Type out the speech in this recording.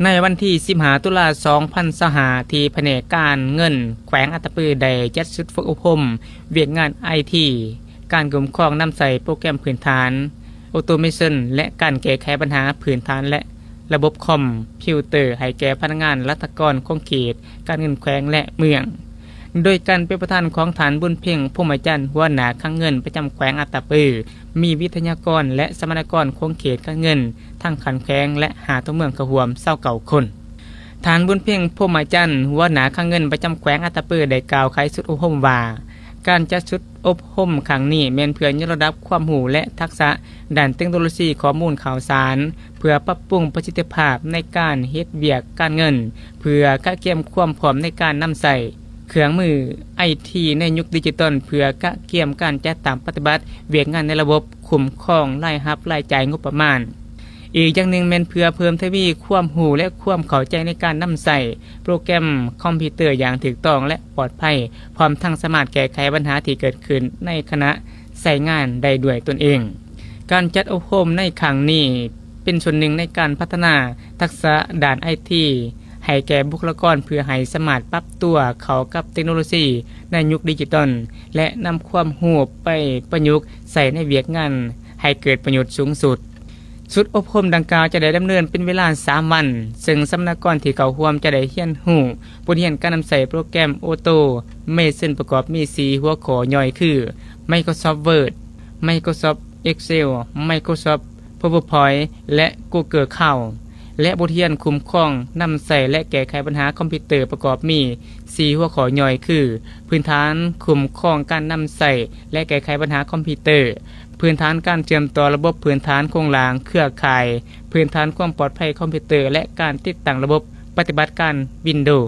ในวันที่15 ตุลา2025ที่แผนกการเงินแขวงอัตตปือได้จัดชุดฝึกอบรมเวียกงานไอทีการกลุ่มครองนำใส่โปรแกรมพื้นฐานออโตเมชันและการแก้ไขปัญหาพื้นฐานและระบบคอมพิวเตอร์ให้แก่พนักงานรัฐกรของเขตการเงินแขวงและเมืองโดยการเป็นประธานของฐานบุญเพ่งพรหมจันทร์หัวหน้าข้างเงินประจำแขวงอัตตปือมีวิทยากรและสมณกรของเขตการเงินทั้งขันแขวงและหาตัวเมืองขะหวม29 คนฐานบุญเพ่งพรหมจันทร์หัวหน้าข้างเงินประจำแขวงอัตตปือได้กล่าวไขสุดอบรมว่าการจัดชุดอบรมครั้งนี้แม่นเพื่อยกระดับความรู้และทักษะด้านเทคโนโลยีข้อมูลข่าวสารเพื่อปรับปรุงประสิทธิภาพในการเฮ็ดเวียกการเงินเพื่อกะเกียมความพร้อมในการนำใส่เครื่องมือไอทีในยุคดิจิตอลเพื่อกะเกียมการจัดตามปฏิบัติเวียกงานในระบบคุ้มครองรายรับรายจ่ายงบประมาณอีกอย่างหนึ่งแม่นเพื่อเพิ่มทวีความรู้และความเข้าใจในการนำใส่โปรแกรมคอมพิวเตอร์อย่างถูกต้องและปลอดภัยพร้อมทั้งสามารถแก้ไขปัญหาที่เกิดขึ้นในขณะใส่งานได้ด้วยตนเองการจัดอบรมในครั้งนี้เป็นส่วนหนึ่งในการพัฒนาทักษะด้านไอทีให้แก่บุคลากรเพื่อให้สามารถปรับตัวเข้ากับเทคโนโลยีในยุคดิจิตอลและนำความรู้ไปประยุกต์ใส่ในเวียกงานให้เกิดประโยชน์สูงสุดชุดอบรมดังกล่าวจะได้ดำเนินเป็นเวลา3 วันซึ่งสำนักกรที่เข้าร่วมจะได้เรียนรู้บทเรียนการนำใส่โปรแกรมออโตเมชันประกอบมี4หัวข้อย่อยคือ Microsoft Word Microsoft Excel Microsoft PowerPoint และ Google Cloud และบทเรียนคุ้มครองนำใส่และแก้ไขปัญหาคอมพิวเตอร์ประกอบมี4หัวข้อย่อยคือพื้นฐานคุ้มครองการนำใส่และแก้ไขปัญหาคอมพิวเตอร์พื้นฐานการเชื่อมต่อระบบพื้นฐานโครงหลังเครือข่ายพื้นฐานความปลอดภัยคอมพิวเตอร์และการติดตั้งระบบปฏิบัติการ Windows